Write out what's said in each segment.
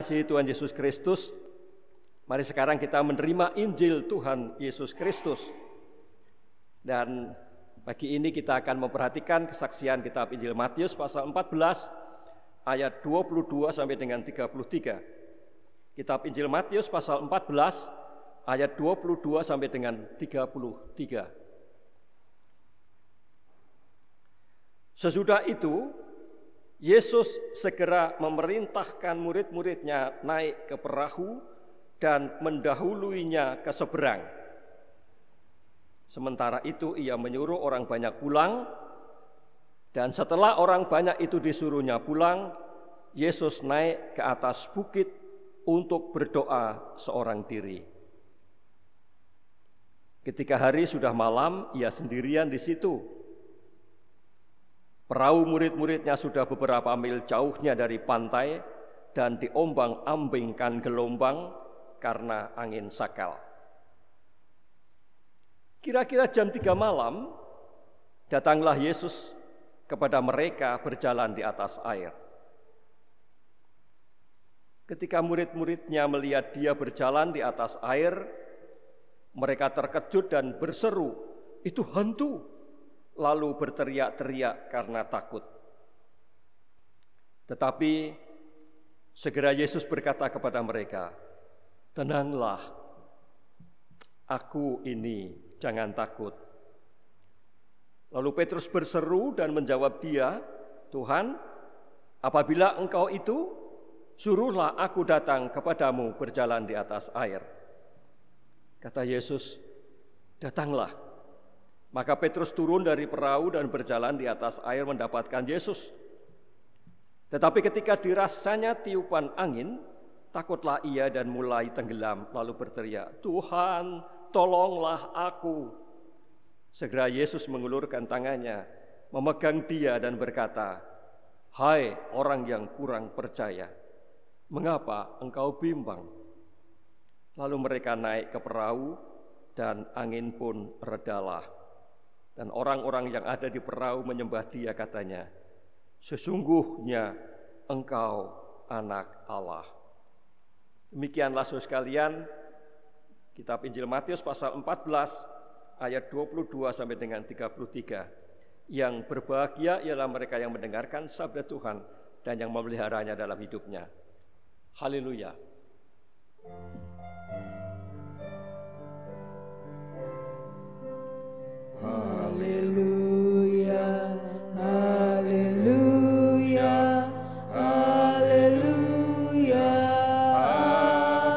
dikasihi Tuhan Yesus Kristus, mari sekarang kita menerima Injil Tuhan Yesus Kristus. Dan pagi ini kita akan memperhatikan kesaksian kitab Injil Matius pasal 14 ayat 22 sampai dengan 33. Kitab Injil Matius pasal 14 ayat 22 sampai dengan 33. Sesudah itu, Yesus segera memerintahkan murid-muridnya naik ke perahu dan mendahuluinya ke seberang. Sementara itu ia menyuruh orang banyak pulang, dan setelah orang banyak itu disuruhnya pulang, Yesus naik ke atas bukit untuk berdoa seorang diri. Ketika hari sudah malam, ia sendirian di situ. Perahu murid-muridnya sudah beberapa mil jauhnya dari pantai dan diombang-ambingkan gelombang karena angin sakal. Kira-kira jam 3 malam, datanglah Yesus kepada mereka berjalan di atas air. Ketika murid-muridnya melihat dia berjalan di atas air, mereka terkejut dan berseru, "Itu hantu!" Lalu berteriak-teriak karena takut. Tetapi segera Yesus berkata kepada mereka, "Tenanglah, aku ini, jangan takut." Lalu Petrus berseru dan menjawab dia, "Tuhan, apabila engkau itu, suruhlah aku datang kepadamu berjalan di atas air." Kata Yesus, "Datanglah." Maka Petrus turun dari perahu dan berjalan di atas air mendapatkan Yesus. Tetapi ketika dirasanya tiupan angin, takutlah ia dan mulai tenggelam, lalu berteriak, "Tuhan, tolonglah aku." Segera Yesus mengulurkan tangannya, memegang dia dan berkata, "Hai orang yang kurang percaya, mengapa engkau bimbang?" Lalu mereka naik ke perahu dan angin pun redalah. Dan orang-orang yang ada di perahu menyembah dia, katanya, "Sesungguhnya engkau anak Allah." Demikianlah saudara sekalian, kitab Injil Matius pasal 14 ayat 22 sampai dengan 33. Yang berbahagia ialah mereka yang mendengarkan sabda Tuhan dan yang memeliharanya dalam hidupnya. Haleluya. Haleluya, haleluya, haleluya,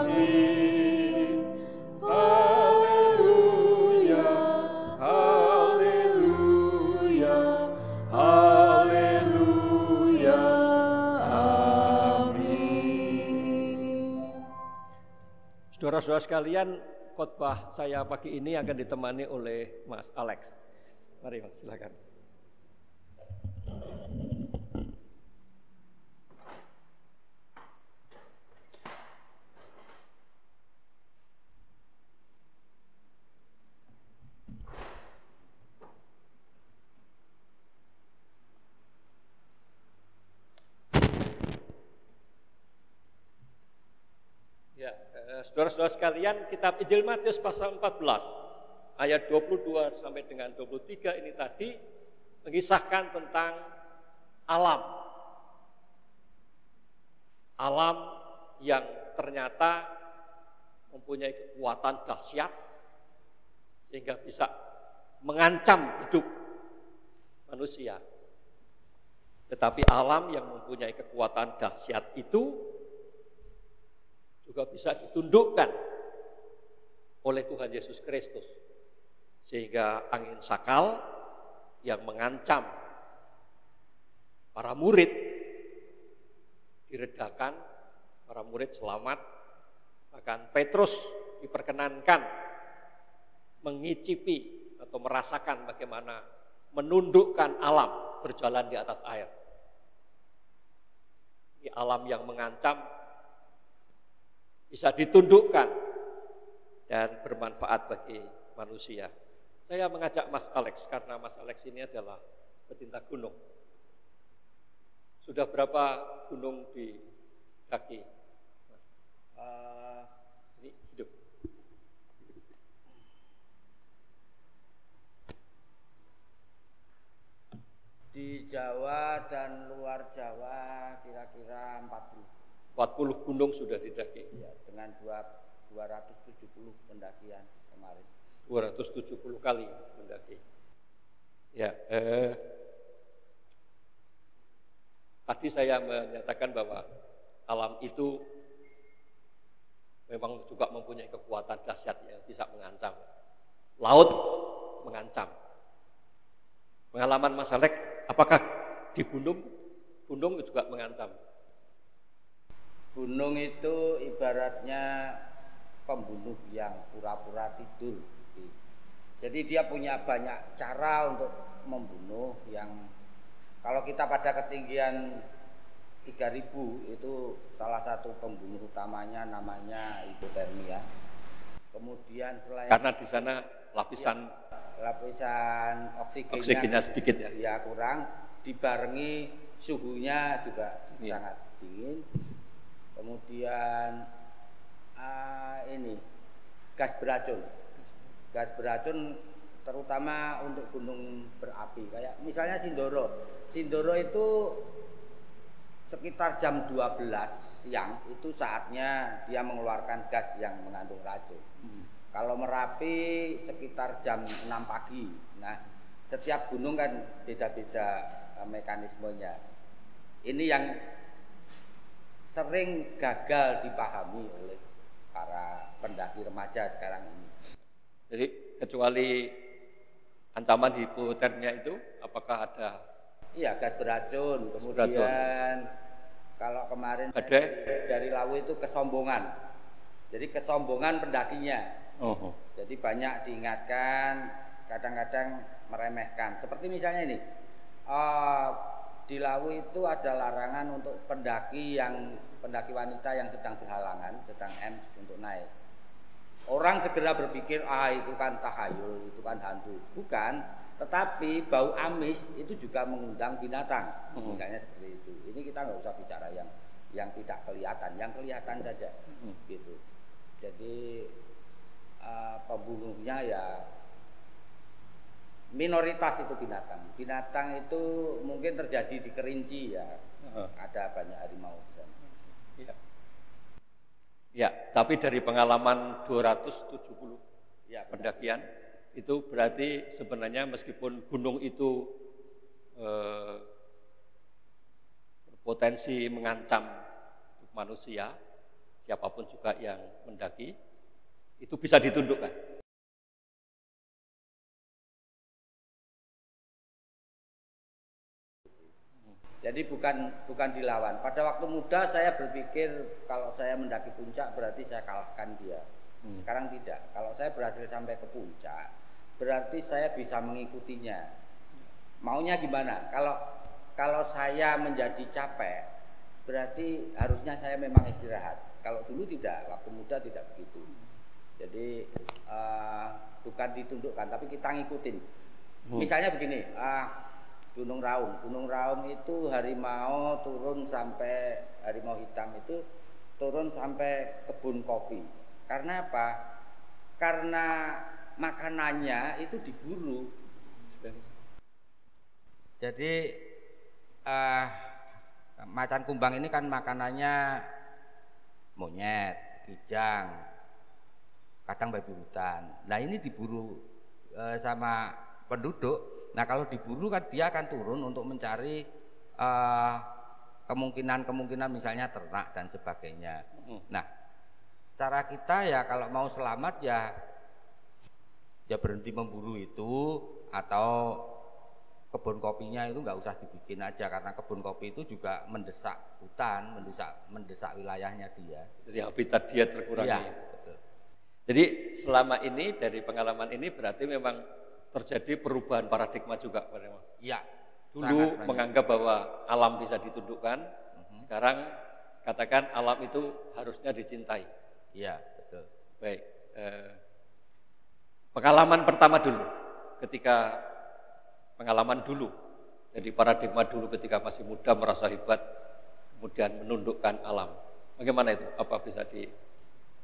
amin. Haleluya, haleluya, haleluya, amin. Saudara-saudara sekalian, khotbah saya pagi ini akan ditemani oleh Mas Alex. Mari Mas, silakan. Ya, saudara-saudara sekalian, kitab Injil Matius pasal 14 ayat 22 sampai dengan 23 ini tadi mengisahkan tentang alam. Alam yang ternyata mempunyai kekuatan dahsyat sehingga bisa mengancam hidup manusia. Tetapi alam yang mempunyai kekuatan dahsyat itu juga bisa ditundukkan oleh Tuhan Yesus Kristus. Sehingga angin sakal yang mengancam para murid diredakan, para murid selamat, bahkan Petrus diperkenankan mengicipi atau merasakan bagaimana menundukkan alam berjalan di atas air. Di alam yang mengancam bisa ditundukkan dan bermanfaat bagi manusia. Saya mengajak Mas Alex karena Mas Alex ini adalah pecinta gunung. Sudah berapa gunung didaki Ini hidup. Di Jawa dan luar Jawa kira-kira 40. 40 gunung sudah didaki. Ya, dengan 270 pendakian kemarin. 270 kali mendaki. Ya, tadi saya menyatakan bahwa alam itu memang juga mempunyai kekuatan dahsyat yang bisa mengancam. Laut mengancam. Pengalaman Mas Alek, apakah di gunung juga mengancam? Gunung itu ibaratnya pembunuh yang pura-pura tidur. Jadi dia punya banyak cara untuk membunuh yang kalau kita pada ketinggian 3000 itu salah satu pembunuh utamanya namanya hipotermia. Kemudian selain Karena di sana lapisan oksigennya sedikit ya. Ya kurang, dibarengi suhunya juga sangat dingin. Kemudian ini gas beracun terutama untuk gunung berapi kayak misalnya Sindoro itu sekitar jam 12 siang itu saatnya dia mengeluarkan gas yang mengandung racun. Kalau Merapi sekitar jam 6 pagi. Nah, setiap gunung kan beda-beda mekanismenya. Ini yang sering gagal dipahami oleh para pendaki remaja sekarang ini. Jadi kecuali ancaman hipotermia itu, apakah ada? Iya, gas beracun. Kemudian kalau kemarin dari Lawu itu kesombongan. Jadi kesombongan pendakinya. Jadi banyak diingatkan, kadang-kadang meremehkan. Seperti misalnya ini, di Lawu itu ada larangan untuk pendaki wanita yang sedang berhalangan, sedang untuk naik. Orang segera berpikir, itu kan tahayul, itu kan hantu. Bukan, tetapi bau amis itu juga mengundang binatang. Misalnya seperti itu. Ini kita nggak usah bicara yang tidak kelihatan, yang kelihatan saja. Gitu. Jadi pembunuhnya ya minoritas itu binatang. Binatang itu mungkin terjadi di Kerinci ya. Ada banyak harimau di sana. Ya. Ya, tapi dari pengalaman 270 pendakian itu berarti sebenarnya meskipun gunung itu berpotensi mengancam manusia, siapapun juga yang mendaki, itu bisa ditundukkan. Jadi bukan dilawan. Pada waktu muda saya berpikir kalau saya mendaki puncak berarti saya kalahkan dia. Sekarang tidak. Kalau saya berhasil sampai ke puncak, berarti saya bisa mengikutinya. Maunya gimana? Kalau saya menjadi capek, berarti harusnya saya memang istirahat. Kalau dulu tidak, waktu muda tidak begitu. Jadi bukan ditundukkan, tapi kita ngikutin. Misalnya begini. Gunung Raung itu harimau hitam itu turun sampai kebun kopi. Karena apa? Karena makanannya itu diburu. Jadi macan kumbang ini kan makanannya monyet, kijang, kadang babi hutan. Nah ini diburu sama penduduk. Nah kalau diburu kan dia akan turun untuk mencari kemungkinan misalnya ternak dan sebagainya. Nah cara kita ya kalau mau selamat ya berhenti memburu itu, atau kebun kopinya itu nggak usah dibikin aja, karena kebun kopi itu juga mendesak hutan, mendesak wilayahnya dia. Jadi habitat dia terkurangi. Ya, betul. Jadi selama ini dari pengalaman ini berarti memang terjadi perubahan paradigma juga, Pak Rema. Iya. Dulu menganggap bahwa alam bisa ditundukkan, sekarang katakan alam itu harusnya dicintai. Iya, betul. Baik. Pengalaman pertama dulu, jadi paradigma dulu ketika masih muda merasa hebat, kemudian menundukkan alam. Bagaimana itu? Apa bisa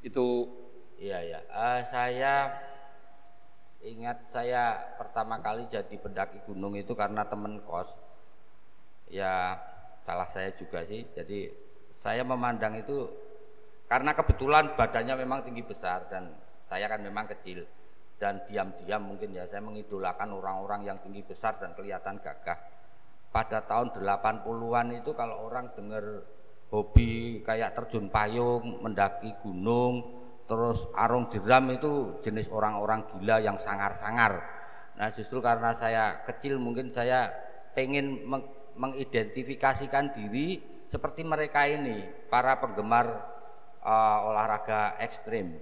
Itu iya ya. Saya ingat saya pertama kali jadi pendaki gunung itu karena temen kos. Ya salah saya juga sih. Jadi saya memandang itu karena kebetulan badannya memang tinggi besar dan saya kan memang kecil. Dan diam-diam mungkin ya saya mengidolakan orang-orang yang tinggi besar dan kelihatan gagah. Pada tahun 80-an itu kalau orang dengar hobi kayak terjun payung, mendaki gunung, terus arung jeram itu jenis orang-orang gila yang sangar-sangar. Nah justru karena saya kecil mungkin saya pengen mengidentifikasikan diri seperti mereka ini, para penggemar olahraga ekstrim.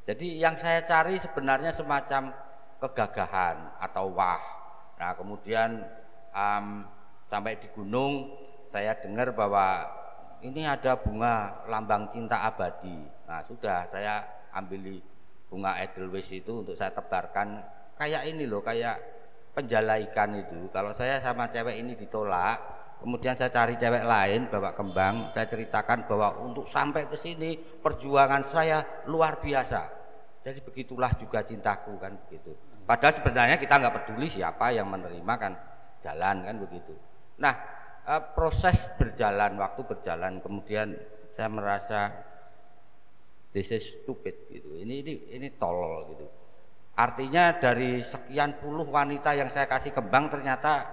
Jadi yang saya cari sebenarnya semacam kegagahan atau wah. Nah kemudian sampai di gunung saya dengar bahwa ini ada bunga lambang cinta abadi. Nah sudah saya ambil bunga edelweiss itu untuk saya tebarkan kayak ini loh, kayak penjala ikan itu. Kalau saya sama cewek ini ditolak, kemudian saya cari cewek lain bawa kembang, saya ceritakan bahwa untuk sampai ke sini perjuangan saya luar biasa. Jadi begitulah juga cintaku kan begitu. Padahal sebenarnya kita nggak peduli siapa yang menerima kan jalan kan begitu. Nah proses berjalan, waktu berjalan, kemudian saya merasa this is stupid gitu. Ini tolol gitu. Artinya dari sekian puluh wanita yang saya kasih kembang ternyata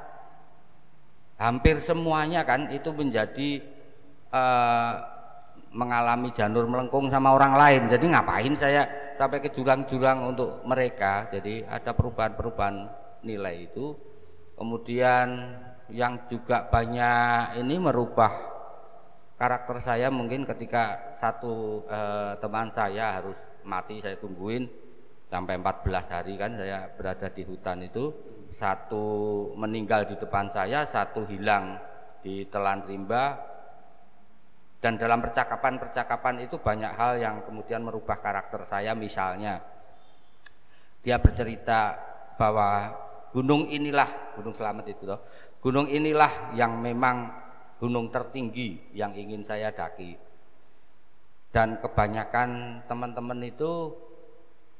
hampir semuanya kan itu menjadi mengalami janur melengkung sama orang lain. Jadi ngapain saya sampai ke jurang-jurang untuk mereka. Jadi ada perubahan-perubahan nilai itu. Kemudian yang juga banyak ini merubah karakter saya mungkin ketika satu teman saya harus mati, saya tungguin sampai 14 hari kan saya berada di hutan itu. Satu meninggal di depan saya, satu hilang di telan rimba. Dan dalam percakapan itu banyak hal yang kemudian merubah karakter saya. Misalnya dia bercerita bahwa gunung inilah, Gunung Slamet itu loh, gunung inilah yang memang gunung tertinggi yang ingin saya daki. Dan kebanyakan teman-teman itu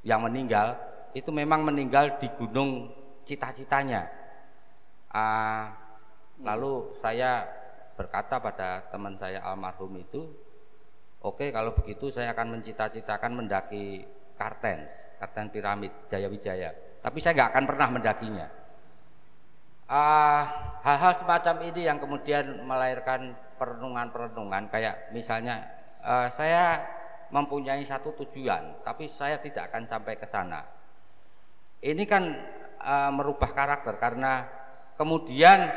yang meninggal itu memang meninggal di gunung cita-citanya. Lalu saya berkata pada teman saya almarhum itu, oke, kalau begitu saya akan mencita-citakan mendaki Kartens piramid Jayawijaya, tapi saya nggak akan pernah mendakinya. Hal-hal semacam ini yang kemudian melahirkan perenungan-perenungan, kayak misalnya saya mempunyai satu tujuan tapi saya tidak akan sampai ke sana. Ini kan merubah karakter karena kemudian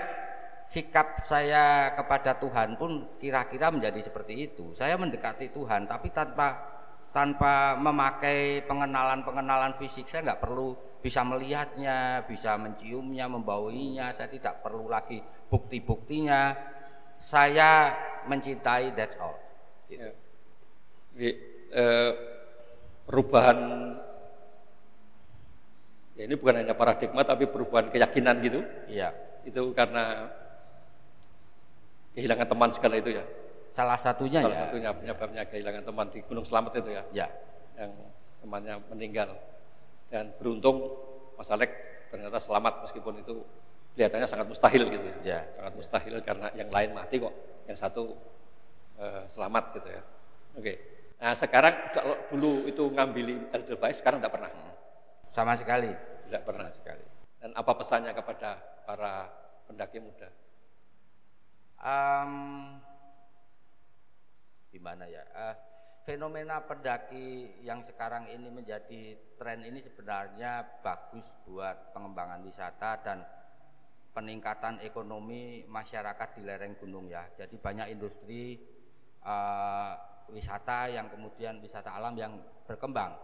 sikap saya kepada Tuhan pun kira-kira menjadi seperti itu. Saya mendekati Tuhan tapi tanpa memakai pengenalan fisik. Saya nggak perlu bisa melihatnya, bisa menciumnya, membauinya. Saya tidak perlu lagi bukti-buktinya. Saya mencintai, that's all. Gitu. Jadi, perubahan ya ini bukan hanya paradigma tapi perubahan keyakinan gitu. Iya. Itu karena kehilangan teman segala itu ya. Salah satunya penyebabnya kehilangan teman di Gunung Slamet itu ya. Ya. Yang temannya meninggal. Dan beruntung Mas Alek ternyata selamat meskipun itu kelihatannya sangat mustahil gitu ya. Ya. Sangat mustahil karena yang lain mati kok, yang satu selamat gitu ya. Oke. Nah sekarang kalau dulu itu ngambil Edelweiss, sekarang tidak pernah. Sama sekali. Tidak pernah sekali. Dan apa pesannya kepada para pendaki muda? Gimana ya? Fenomena pendaki yang sekarang ini menjadi tren ini sebenarnya bagus buat pengembangan wisata dan peningkatan ekonomi masyarakat di lereng gunung ya. Jadi banyak industri wisata yang kemudian wisata alam yang berkembang.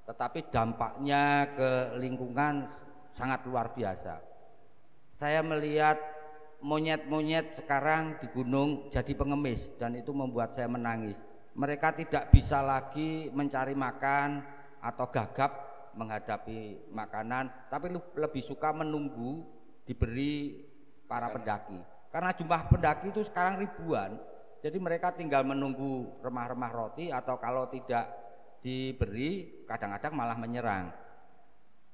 Tetapi dampaknya ke lingkungan sangat luar biasa. Saya melihat monyet-monyet sekarang di gunung jadi pengemis dan itu membuat saya menangis. Mereka tidak bisa lagi mencari makan atau gagap menghadapi makanan, tapi lebih suka menunggu diberi para pendaki. Karena jumlah pendaki itu sekarang ribuan, jadi mereka tinggal menunggu remah-remah roti atau kalau tidak diberi kadang-kadang malah menyerang.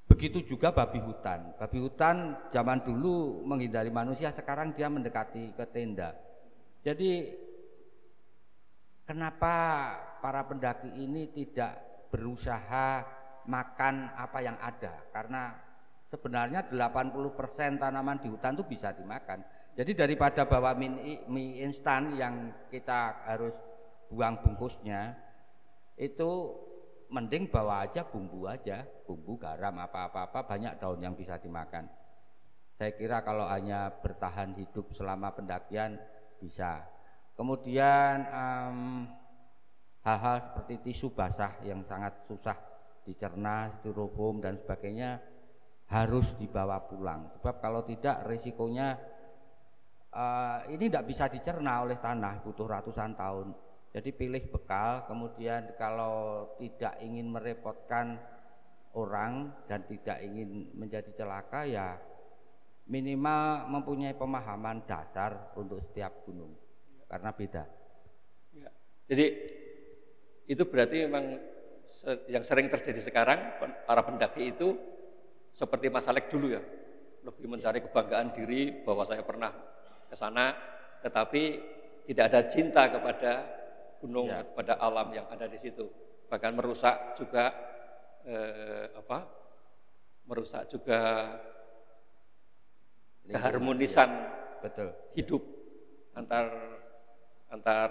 Begitu juga babi hutan. Babi hutan zaman dulu menghindari manusia, sekarang dia mendekati ke tenda. Jadi kenapa para pendaki ini tidak berusaha makan apa yang ada? Karena sebenarnya 80% tanaman di hutan itu bisa dimakan. Jadi daripada bawa mie instan yang kita harus buang bungkusnya, itu mending bawa aja, bumbu garam apa-apa, banyak daun yang bisa dimakan. Saya kira kalau hanya bertahan hidup selama pendakian bisa. Kemudian hal-hal seperti tisu basah yang sangat susah dicerna, styrofoam dan sebagainya harus dibawa pulang. Sebab kalau tidak risikonya ini tidak bisa dicerna oleh tanah, butuh ratusan tahun. Jadi pilih bekal, kemudian kalau tidak ingin merepotkan orang dan tidak ingin menjadi celaka, ya minimal mempunyai pemahaman dasar untuk setiap gunung, karena beda. Ya, jadi itu berarti memang yang sering terjadi sekarang, para pendaki itu seperti Mas Alek dulu ya, lebih mencari kebanggaan diri bahwa saya pernah ke sana, tetapi tidak ada cinta kepada gunung, ya, kepada alam yang ada di situ. Bahkan merusak juga merusak juga keharmonisan, ya, betul, hidup antar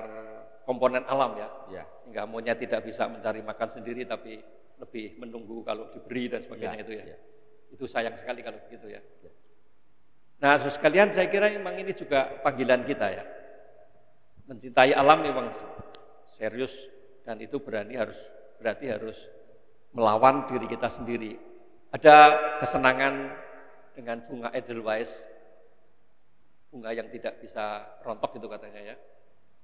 komponen alam ya. Ya. Hingga monyet tidak bisa mencari makan sendiri, tapi lebih menunggu kalau diberi dan sebagainya, ya, itu ya. Ya. Itu sayang sekali kalau begitu ya. Ya. Nah, saudara sekalian, saya kira memang ini juga panggilan kita ya. Mencintai alam memang serius, dan itu berarti harus melawan diri kita sendiri. Ada kesenangan dengan bunga Edelweiss, bunga yang tidak bisa rontok itu katanya ya,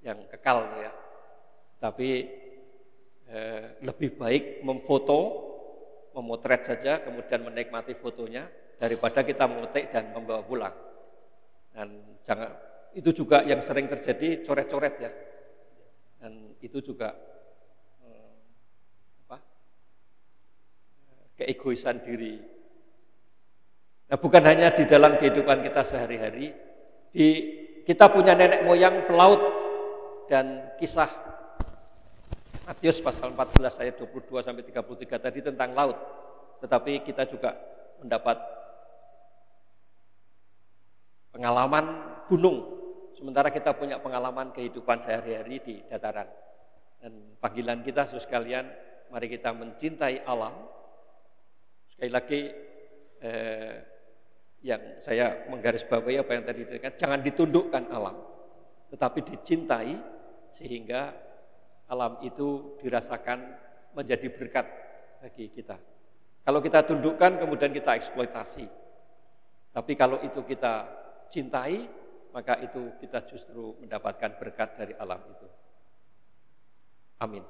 yang kekal ya. Tapi lebih baik memotret saja, kemudian menikmati fotonya, daripada kita memetik dan membawa pulang. Dan itu juga yang sering terjadi, coret-coret ya. Dan itu juga keegoisan diri. Nah, bukan hanya di dalam kehidupan kita sehari-hari, kita punya nenek moyang pelaut, dan kisah Matius pasal 14 ayat 22 sampai 33 tadi tentang laut. Tetapi kita juga mendapat pengalaman gunung, sementara kita punya pengalaman kehidupan sehari-hari di dataran. Dan panggilan kita, saudara sekalian, mari kita mencintai alam. Sekali lagi, yang saya menggarisbawahi apa yang tadi dikatakan, jangan ditundukkan alam, tetapi dicintai sehingga alam itu dirasakan menjadi berkat bagi kita. Kalau kita tundukkan, kemudian kita eksploitasi. Tapi kalau itu kita cintai, maka itu kita justru mendapatkan berkat dari alam itu. Amin.